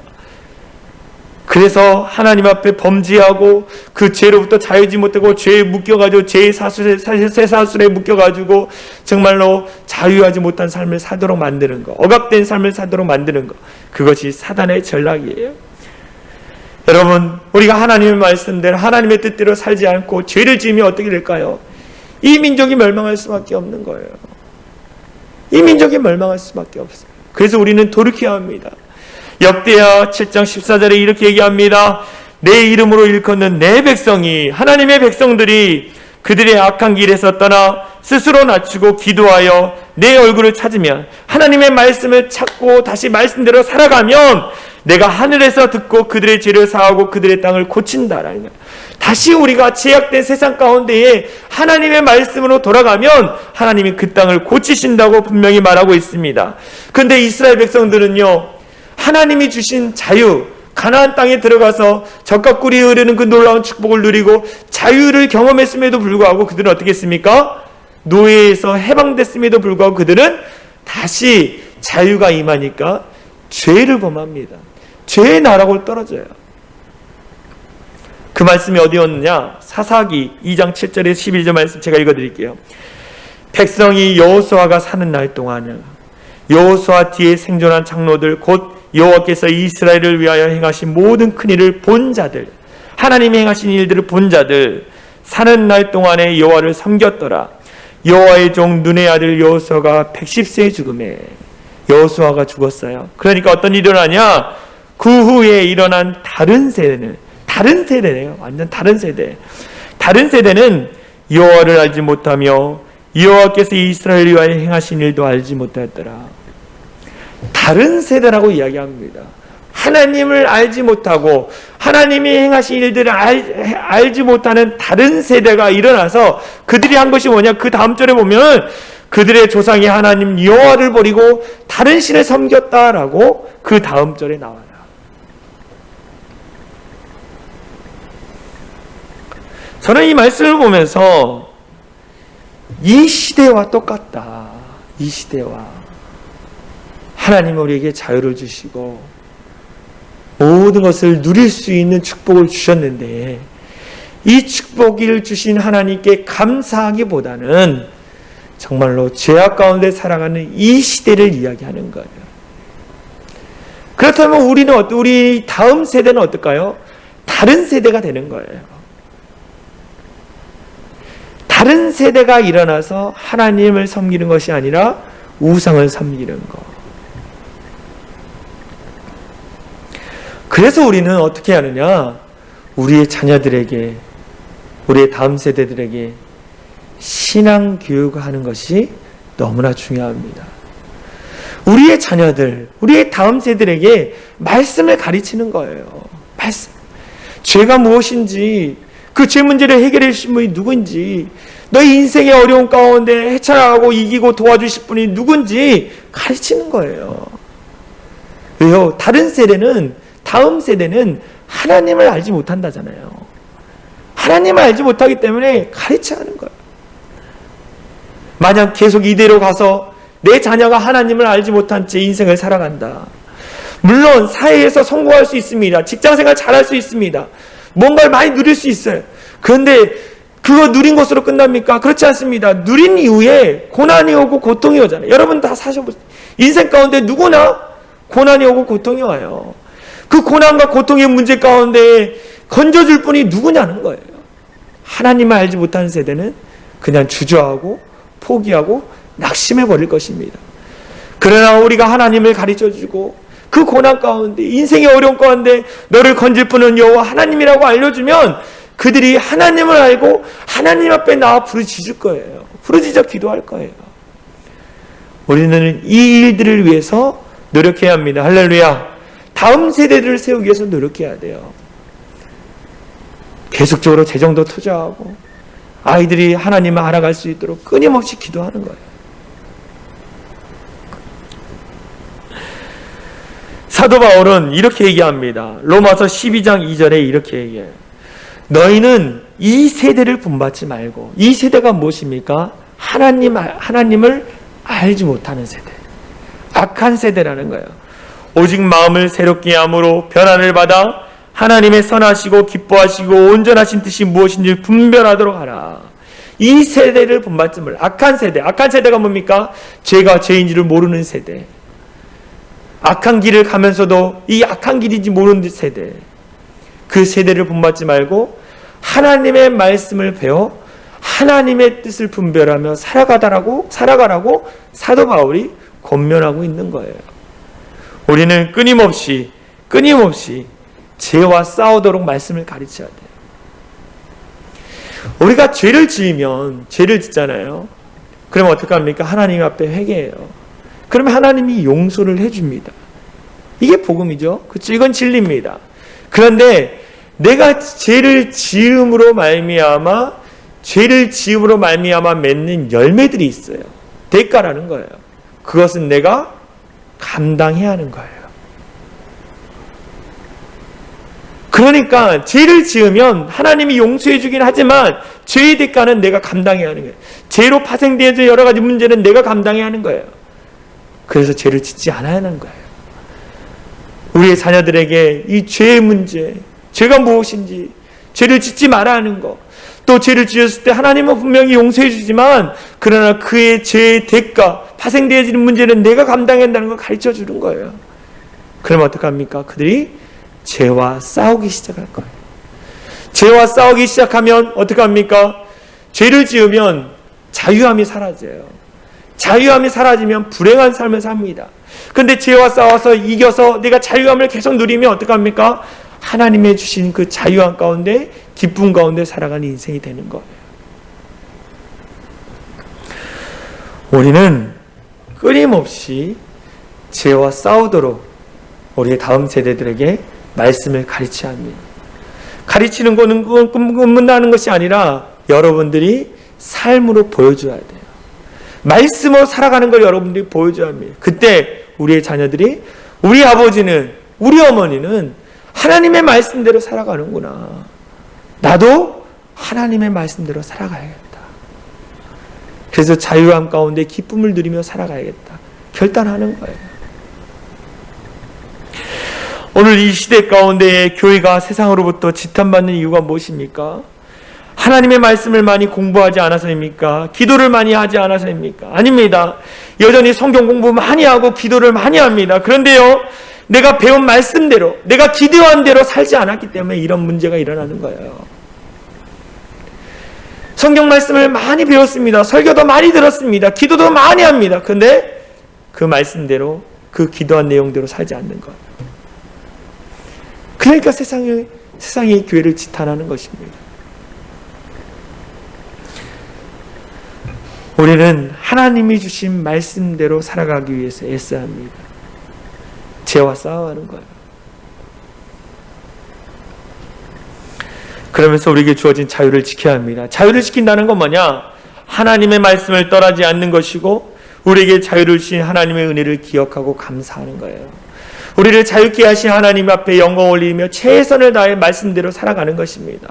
그래서 하나님 앞에 범죄하고 그 죄로부터 자유지 못하고 죄에 묶여가지고 죄의 쇠사슬에 묶여가지고 정말로 자유하지 못한 삶을 살도록 만드는 것, 억압된 삶을 살도록 만드는 것, 그것이 사단의 전략이에요. 여러분, 우리가 하나님의 말씀대로 하나님의 뜻대로 살지 않고 죄를 지으면 어떻게 될까요? 이 민족이 멸망할 수밖에 없는 거예요. 이 민족이 멸망할 수밖에 없어요. 그래서 우리는 돌이켜야 합니다. 역대하 7장 14절에 이렇게 얘기합니다. 내 이름으로 일컫는 내 백성이, 하나님의 백성들이 그들의 악한 길에서 떠나 스스로 낮추고 기도하여 내 얼굴을 찾으면, 하나님의 말씀을 찾고 다시 말씀대로 살아가면 내가 하늘에서 듣고 그들의 죄를 사하고 그들의 땅을 고친다라는 거예요. 다시 우리가 죄악된 세상 가운데에 하나님의 말씀으로 돌아가면 하나님이 그 땅을 고치신다고 분명히 말하고 있습니다. 그런데 이스라엘 백성들은요, 하나님이 주신 자유, 가나안 땅에 들어가서 젖과 꿀이 흐르는 그 놀라운 축복을 누리고 자유를 경험했음에도 불구하고 그들은 어떻게 했습니까? 노예에서 해방됐음에도 불구하고 그들은 다시 자유가 임하니까 죄를 범합니다. 죄의 나라로 떨어져요. 그 말씀이 어디였느냐? 사사기 2장 7절에 11절 말씀 제가 읽어드릴게요. 백성이 여호수아가 사는 날 동안에 여호수아 뒤에 생존한 장로들 곧 여호와께서 이스라엘을 위하여 행하신 모든 큰 일을 본 자들, 하나님이 행하신 일들을 본 자들, 사는 날 동안에 여호와를 섬겼더라. 여호와의 종 눈의 아들 여호수아가 110세에 죽음에, 여호수아가 죽었어요. 그러니까 어떤 일이 일어나냐? 그 후에 일어난 다른 세대는, 다른 세대네요. 완전 다른 세대. 다른 세대는 여호와를 알지 못하며 여호와께서 이스라엘을 위하여 행하신 일도 알지 못하였더라. 다른 세대라고 이야기합니다. 하나님을 알지 못하고 하나님이 행하신 일들을 알지 못하는 다른 세대가 일어나서 그들이 한 것이 뭐냐? 그 다음 절에 보면 그들의 조상이 하나님 여호와를 버리고 다른 신을 섬겼다라고 그 다음 절에 나와요. 저는 이 말씀을 보면서 이 시대와 똑같다. 이 시대와 하나님은 우리에게 자유를 주시고 모든 것을 누릴 수 있는 축복을 주셨는데 이 축복을 주신 하나님께 감사하기보다는 정말로 죄악 가운데 살아가는 이 시대를 이야기하는 거예요. 그렇다면 우리 다음 세대는 어떨까요? 다른 세대가 되는 거예요. 다른 세대가 일어나서 하나님을 섬기는 것이 아니라 우상을 섬기는 것. 그래서 우리는 어떻게 하느냐? 우리의 자녀들에게, 우리의 다음 세대들에게 신앙 교육하는 것이 너무나 중요합니다. 우리의 자녀들, 우리의 다음 세대들에게 말씀을 가르치는 거예요. 말씀. 죄가 무엇인지, 그 죄 문제를 해결해 주신 분이 누군지, 너희 인생의 어려운 가운데 헤쳐나가고 이기고 도와주실 분이 누군지 가르치는 거예요. 왜요? 다른 세대는, 다음 세대는 하나님을 알지 못한다잖아요. 하나님을 알지 못하기 때문에 가르쳐야 하는 거예요. 만약 계속 이대로 가서 내 자녀가 하나님을 알지 못한 채 인생을 살아간다. 물론 사회에서 성공할 수 있습니다. 직장생활 잘할 수 있습니다. 뭔가를 많이 누릴 수 있어요. 그런데 그거 누린 것으로 끝납니까? 그렇지 않습니다. 누린 이후에 고난이 오고 고통이 오잖아요. 여러분 다 사셔보세요. 인생 가운데 누구나 고난이 오고 고통이 와요. 그 고난과 고통의 문제 가운데 건져줄 분이 누구냐는 거예요. 하나님을 알지 못하는 세대는 그냥 주저하고 포기하고 낙심해버릴 것입니다. 그러나 우리가 하나님을 가르쳐주고 그 고난 가운데, 인생의 어려움 가운데 너를 건질 분은 여호와 하나님이라고 알려주면 그들이 하나님을 알고 하나님 앞에 나와 부르짖을 거예요. 부르짖어 기도할 거예요. 우리는 이 일들을 위해서 노력해야 합니다. 할렐루야. 다음 세대들을 세우기 위해서 노력해야 돼요. 계속적으로 재정도 투자하고 아이들이 하나님을 알아갈 수 있도록 끊임없이 기도하는 거예요. 사도 바울은 이렇게 얘기합니다. 로마서 12장 2절에 이렇게 얘기해요. 너희는 이 세대를 본받지 말고, 이 세대가 무엇입니까? 하나님을 알지 못하는 세대, 악한 세대라는 거예요. 오직 마음을 새롭게 함으로 변화를 받아 하나님의 선하시고 기뻐하시고 온전하신 뜻이 무엇인지 분별하도록 하라. 이 세대를 본받지 말라. 악한 세대가 뭡니까? 죄가 죄인지를 모르는 세대, 악한 길을 가면서도 이 악한 길인지 모르는 세대, 그 세대를 본받지 말고 하나님의 말씀을 배워 하나님의 뜻을 분별하며 살아가라고 사도 바울이 권면하고 있는 거예요. 우리는 끊임없이 죄와 싸우도록 말씀을 가르쳐야 돼요. 우리가 죄를 짓잖아요. 그러면 어떻게 합니까? 하나님 앞에 회개해요. 그러면 하나님이 용서를 해줍니다. 이게 복음이죠. 그렇죠? 이건 진리입니다. 그런데 내가 죄를 지음으로 말미암아 맺는 열매들이 있어요. 대가라는 거예요. 그것은 내가 감당해야 하는 거예요. 그러니까 죄를 지으면 하나님이 용서해 주긴 하지만 죄의 대가는 내가 감당해야 하는 거예요. 죄로 파생되어서 여러 가지 문제는 내가 감당해야 하는 거예요. 그래서 죄를 짓지 않아야 하는 거예요. 우리의 자녀들에게 이 죄의 문제, 죄가 무엇인지, 죄를 짓지 말아야 하는 것, 또 죄를 지었을 때 하나님은 분명히 용서해 주지만 그러나 그의 죄의 대가, 파생되어지는 문제는 내가 감당해야 한다는 걸 가르쳐 주는 거예요. 그러면 어떡합니까? 그들이 죄와 싸우기 시작할 거예요. 죄와 싸우기 시작하면 어떡합니까? 죄를 지으면 자유함이 사라져요. 자유함이 사라지면 불행한 삶을 삽니다. 그런데 죄와 싸워서 이겨서 내가 자유함을 계속 누리면 어떡합니까? 하나님의 주신 그 자유함 가운데, 기쁨 가운데 살아가는 인생이 되는 거예요. 우리는 끊임없이 죄와 싸우도록 우리의 다음 세대들에게 말씀을 가르쳐야 합니다. 가르치는 거는 끝문나는 것이 아니라 여러분들이 삶으로 보여줘야 돼요. 말씀으로 살아가는 걸 여러분들이 보여줘야 합니다. 그때 우리의 자녀들이, 우리 아버지는, 우리 어머니는 하나님의 말씀대로 살아가는구나. 나도 하나님의 말씀대로 살아가야겠다. 그래서 자유함 가운데 기쁨을 누리며 살아가야겠다. 결단하는 거예요. 오늘 이 시대 가운데 교회가 세상으로부터 지탄받는 이유가 무엇입니까? 하나님의 말씀을 많이 공부하지 않아서입니까? 기도를 많이 하지 않아서입니까? 아닙니다. 여전히 성경 공부 많이 하고 기도를 많이 합니다. 그런데요, 내가 배운 말씀대로, 내가 기도한 대로 살지 않았기 때문에 이런 문제가 일어나는 거예요. 성경 말씀을 많이 배웠습니다. 설교도 많이 들었습니다. 기도도 많이 합니다. 그런데 그 말씀대로, 그 기도한 내용대로 살지 않는 거예요. 그러니까 세상이 교회를 지탄하는 것입니다. 우리는 하나님이 주신 말씀대로 살아가기 위해서 애써야 합니다. 죄와 싸워하는 거예요. 그러면서 우리에게 주어진 자유를 지켜야 합니다. 자유를 지킨다는 건 뭐냐? 하나님의 말씀을 떠나지 않는 것이고 우리에게 자유를 주신 하나님의 은혜를 기억하고 감사하는 거예요. 우리를 자유케 하신 하나님 앞에 영광 올리며 최선을 다해 말씀대로 살아가는 것입니다.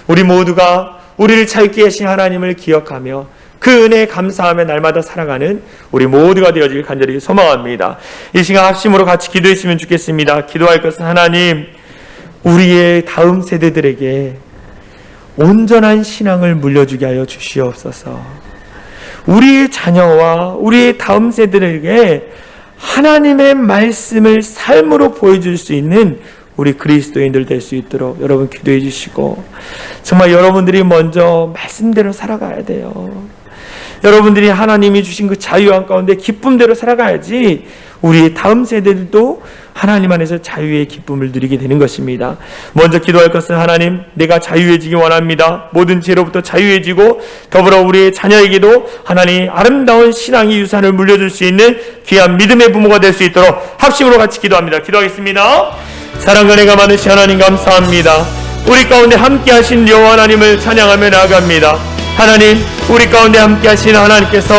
우리 모두가 우리를 자유케 하신 하나님을 기억하며 그 은혜에 감사하며 날마다 살아가는 우리 모두가 되어지길 간절히 소망합니다. 이 시간 합심으로 같이 기도했으면 좋겠습니다. 기도할 것은 하나님, 우리의 다음 세대들에게 온전한 신앙을 물려주게 하여 주시옵소서. 우리의 자녀와 우리의 다음 세대들에게 하나님의 말씀을 삶으로 보여줄 수 있는 우리 그리스도인들 될 수 있도록 여러분 기도해 주시고, 정말 여러분들이 먼저 말씀대로 살아가야 돼요. 여러분들이 하나님이 주신 그 자유함 가운데 기쁨대로 살아가야지 우리의 다음 세대들도 하나님 안에서 자유의 기쁨을 누리게 되는 것입니다. 먼저 기도할 것은 하나님, 내가 자유해지기 원합니다. 모든 죄로부터 자유해지고 더불어 우리의 자녀에게도 하나님 아름다운 신앙의 유산을 물려줄 수 있는 귀한 믿음의 부모가 될 수 있도록 합심으로 같이 기도합니다. 기도하겠습니다. 사랑과 은혜가 많으신 하나님 감사합니다. 우리 가운데 함께 하신 여호와 하나님을 찬양하며 나아갑니다. 하나님, 우리 가운데 함께 하신 하나님께서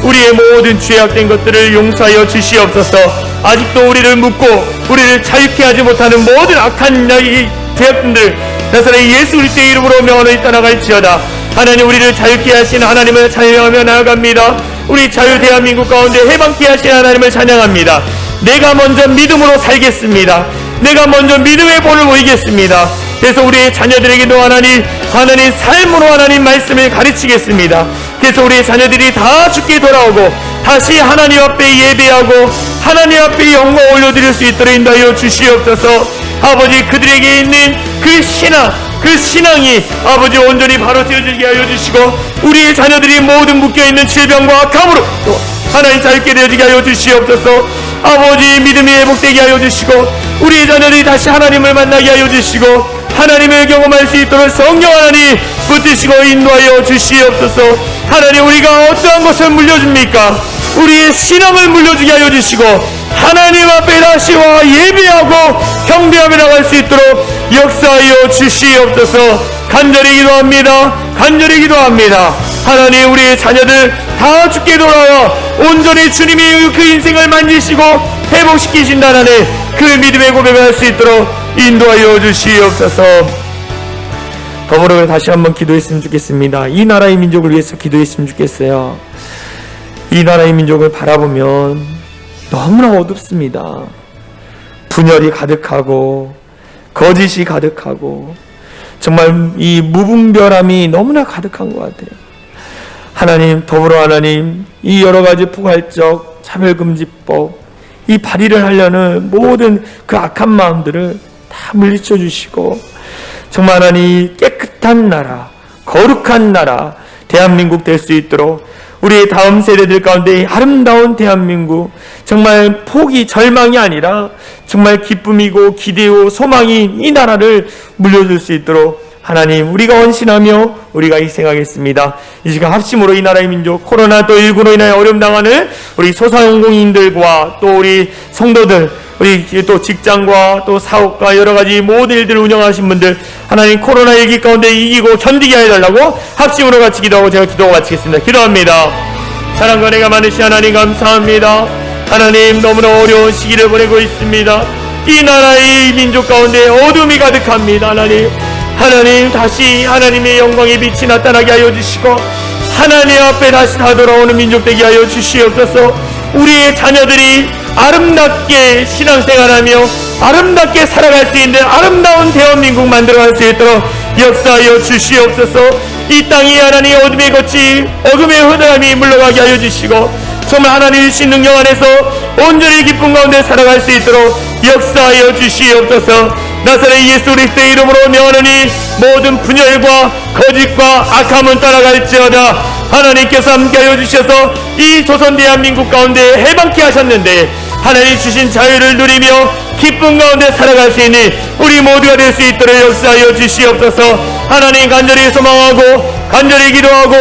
우리의 모든 죄악된 것들을 용서하여 주시옵소서. 아직도 우리를 묶고 우리를 자유케 하지 못하는 모든 악한 이 죄악들 나사렛 예수 그리스도의 이름으로 명하노니 떠나갈지어다. 하나님, 우리를 자유케 하신 하나님을 찬양하며 나아갑니다. 우리 자유 대한민국 가운데 해방케 하신 하나님을 찬양합니다. 내가 먼저 믿음으로 살겠습니다. 내가 먼저 믿음의 본을 보이겠습니다. 그래서 우리의 자녀들에게도 하나님 삶으로 하나님 말씀을 가르치겠습니다. 그래서 우리의 자녀들이 다 주께 돌아오고 다시 하나님 앞에 예배하고 하나님 앞에 영광 올려드릴 수 있도록 인도하여 주시옵소서. 아버지, 그들에게 있는 그 신앙이 아버지 온전히 바로 세워지게 하여 주시고 우리의 자녀들이 모든 묶여있는 질병과 악함으로 또 하나님 자유케 되어지게 하여 주시옵소서. 아버지, 믿음이 회복되게 하여 주시고 우리의 자녀들이 다시 하나님을 만나게 하여 주시고 하나님을 경험할 수 있도록 성령 하나님 붙드시고 인도하여 주시옵소서. 하나님, 우리가 어떠한 것을 물려줍니까? 우리의 신앙을 물려주게 하여 주시고 하나님 앞에 다시 와 예배하고 경배하며 나갈 수 있도록 역사하여 주시옵소서. 간절히 기도합니다. 하나님, 우리의 자녀들 다 주께 돌아와 온전히 주님이 그 인생을 만지시고 회복시키신다는 그 믿음의 고백을 할 수 있도록 인도하여 주시옵소서. 더불어 다시 한번 기도했으면 좋겠습니다. 이 나라의 민족을 위해서 기도했으면 좋겠어요. 이 나라의 민족을 바라보면 너무나 어둡습니다. 분열이 가득하고 거짓이 가득하고 정말 이 무분별함이 너무나 가득한 것 같아요. 하나님, 더불어 하나님, 이 여러 가지 포괄적 차별금지법, 이 발의를 하려는 모든 그 악한 마음들을 다 물리쳐 주시고 정말 하나님, 깨끗한 나라, 거룩한 나라 대한민국 될 수 있도록 우리의 다음 세대들 가운데 아름다운 대한민국, 정말 포기, 절망이 아니라 정말 기쁨이고 기대요 소망이 이 나라를 물려줄 수 있도록 하나님, 우리가 헌신하며 우리가 희생하겠습니다. 이 시간 합심으로 이 나라의 민족, 코로나19로 인하여 어려움 당하는 우리 소상공인들과 또 우리 성도들, 우리 또 직장과 또 사업과 여러 가지 모든 일들을 운영하신 분들, 하나님 코로나19 가운데 이기고 견디게 해달라고 합심으로 같이 기도하고 제가 기도하고 마치겠습니다. 기도합니다. 사랑과 은혜가 많으신 하나님 감사합니다. 하나님, 너무나 어려운 시기를 보내고 있습니다. 이 나라의 민족 가운데 어둠이 가득합니다. 하나님, 다시 하나님의 영광의 빛이 나타나게 하여 주시고 하나님 앞에 다시 다 돌아오는 민족 되게 하여 주시옵소서. 우리의 자녀들이 아름답게 신앙생활하며 아름답게 살아갈 수 있는 아름다운 대한민국 만들어갈 수 있도록 역사하여 주시옵소서. 이 땅이 하나님 어둠의 거치, 어둠의 흐름이 물러가게 하여 주시고 정말 하나님 주신 능력 안에서 온전히 기쁨 가운데 살아갈 수 있도록 역사하여 주시옵소서. 나사렛 예수 그리스도의 이름으로 명하노니 모든 분열과 거짓과 악함은 떠나갈지어다. 하나님께서 함께하여 주셔서 이 조선 대한민국 가운데 해방케 하셨는데 하나님 주신 자유를 누리며 기쁨 가운데 살아갈 수 있는 우리 모두가 될 수 있도록 역사하여 주시옵소서. 하나님, 간절히 소망하고 간절히 기도하고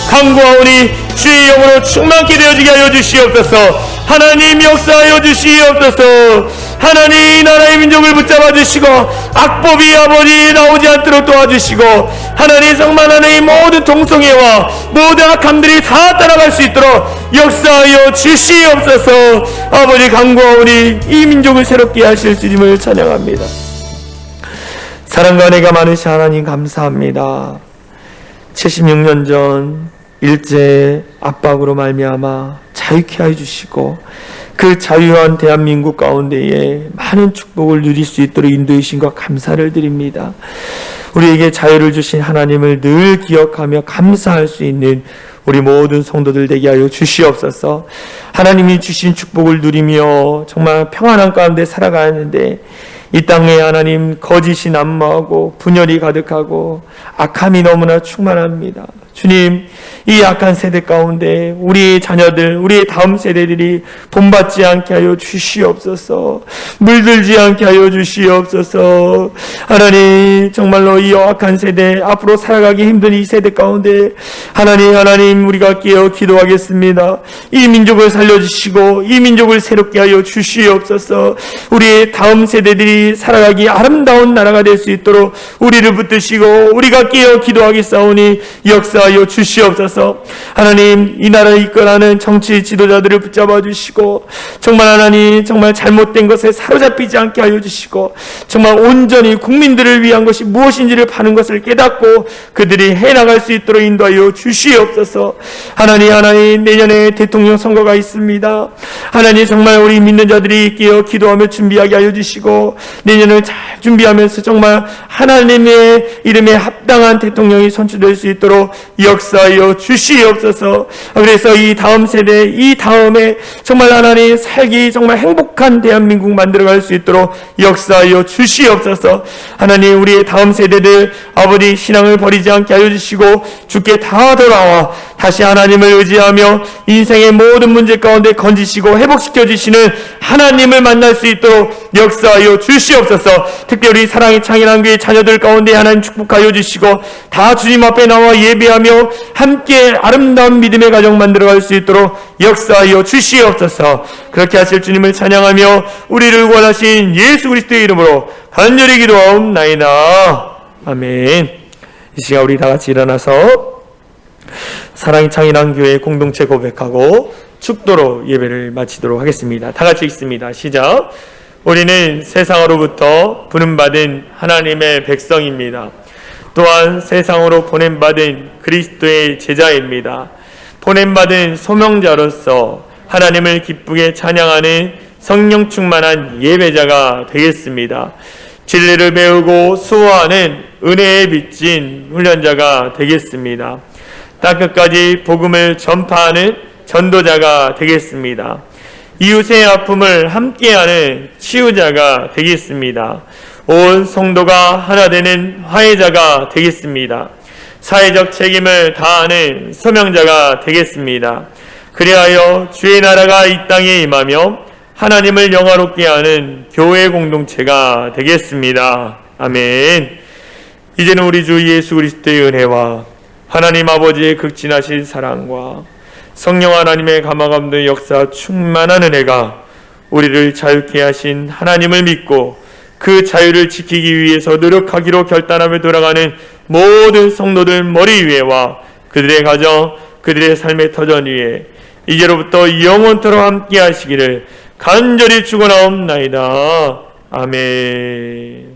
간구하오니 주의 영으로 충만케 되어지게 하여 주시옵소서. 하나님, 역사하여 주시옵소서. 하나님, 이 나라의 민족을 붙잡아 주시고 악법이 아버지 나오지 않도록 도와주시고 하나님, 정말 하나님 모든 동성애와 모든 악함들이 다 따라갈 수 있도록 역사하여 주시옵소서. 아버지, 간구하오니 이 민족을 새롭게 하실 주님을 찬양합니다. 사랑과 은혜가 많으신 하나님 감사합니다. 76년 전 일제 압박으로 말미암아 자유케 하여 주시고 그 자유한 대한민국 가운데에 많은 축복을 누릴 수 있도록 인도해 주신 것 감사를 드립니다. 우리에게 자유를 주신 하나님을 늘 기억하며 감사할 수 있는 우리 모든 성도들 되게 하여 주시옵소서. 하나님이 주신 축복을 누리며 정말 평안한 가운데 살아가는데 이 땅에 하나님 거짓이 난무하고 분열이 가득하고 악함이 너무나 충만합니다. 주님, 이 악한 세대 가운데 우리 자녀들, 우리의 다음 세대들이 본받지 않게 하여 주시옵소서. 물들지 않게 하여 주시옵소서. 하나님, 정말로 이 악한 세대, 앞으로 살아가기 힘든 이 세대 가운데 하나님, 우리가 깨어 기도하겠습니다. 이 민족을 살려주시고 이 민족을 새롭게 하여 주시옵소서. 우리의 다음 세대들이 살아가기 아름다운 나라가 될 수 있도록 우리를 붙드시고 우리가 깨어 기도하겠사오니 역사 역사하여 주시옵소서. 하나님, 이 나라를 이끌어가는 정치 지도자들을 붙잡아 주시고, 정말 하나님, 정말 잘못된 것에 사로잡히지 않게 하여 주시고, 정말 온전히 국민들을 위한 것이 무엇인지를 파는 것을 깨닫고 그들이 해나갈 수 있도록 인도하여 주시옵소서. 하나님, 내년에 대통령 선거가 있습니다. 하나님, 정말 우리 믿는 자들이 끼어 기도하며 준비하게 하여 주시고, 내년을 잘 준비하면서 정말 하나님의 이름에 합당한 대통령이 선출될 수 있도록 역사하여 주시옵소서. 그래서 이 다음 세대, 이 다음에 정말 하나님 살기 정말 행복한 대한민국 만들어갈 수 있도록 역사하여 주시옵소서. 하나님, 우리의 다음 세대들 아버지 신앙을 버리지 않게 하여 주시고, 주께 다 돌아와 다시 하나님을 의지하며 인생의 모든 문제 가운데 건지시고 회복시켜 주시는 하나님을 만날 수 있도록 역사하여 주시옵소서. 특별히 사랑의 창이란 교회 자녀들 가운데 하나님 축복하여 주시고, 다 주님 앞에 나와 예배하며 함께 아름다운 믿음의 가정 만들어갈 수 있도록 역사하여 주시옵소서. 그렇게 하실 주님을 찬양하며 우리를 구원하신 예수 그리스도의 이름으로 간절히 기도하옵나이다. 아멘. 이 시간 우리 다 같이 일어나서 사랑의 창이란 교회 공동체 고백하고 축도로 예배를 마치도록 하겠습니다. 다 같이 읽습니다. 시작. 우리는 세상으로부터 부름받은 하나님의 백성입니다. 또한 세상으로 보냄받은 그리스도의 제자입니다. 보냄받은 소명자로서 하나님을 기쁘게 찬양하는 성령 충만한 예배자가 되겠습니다. 진리를 배우고 수호하는 은혜에 빚진 훈련자가 되겠습니다. 땅끝까지 복음을 전파하는 전도자가 되겠습니다. 이웃의 아픔을 함께하는 치유자가 되겠습니다. 온 성도가 하나 되는 화해자가 되겠습니다. 사회적 책임을 다하는 소명자가 되겠습니다. 그리하여 주의 나라가 이 땅에 임하며 하나님을 영화롭게 하는 교회 공동체가 되겠습니다. 아멘. 이제는 우리 주 예수 그리스도의 은혜와 하나님 아버지의 극진하신 사랑과 성령 하나님의 감화감동의 역사 충만한 은혜가 우리를 자유케 하신 하나님을 믿고 그 자유를 지키기 위해서 노력하기로 결단하며 돌아가는 모든 성도들 머리 위에와 그들의 가정, 그들의 삶의 터전 위에 이제로부터 영원토록 함께 하시기를 간절히 축원하옵나이다. 아멘.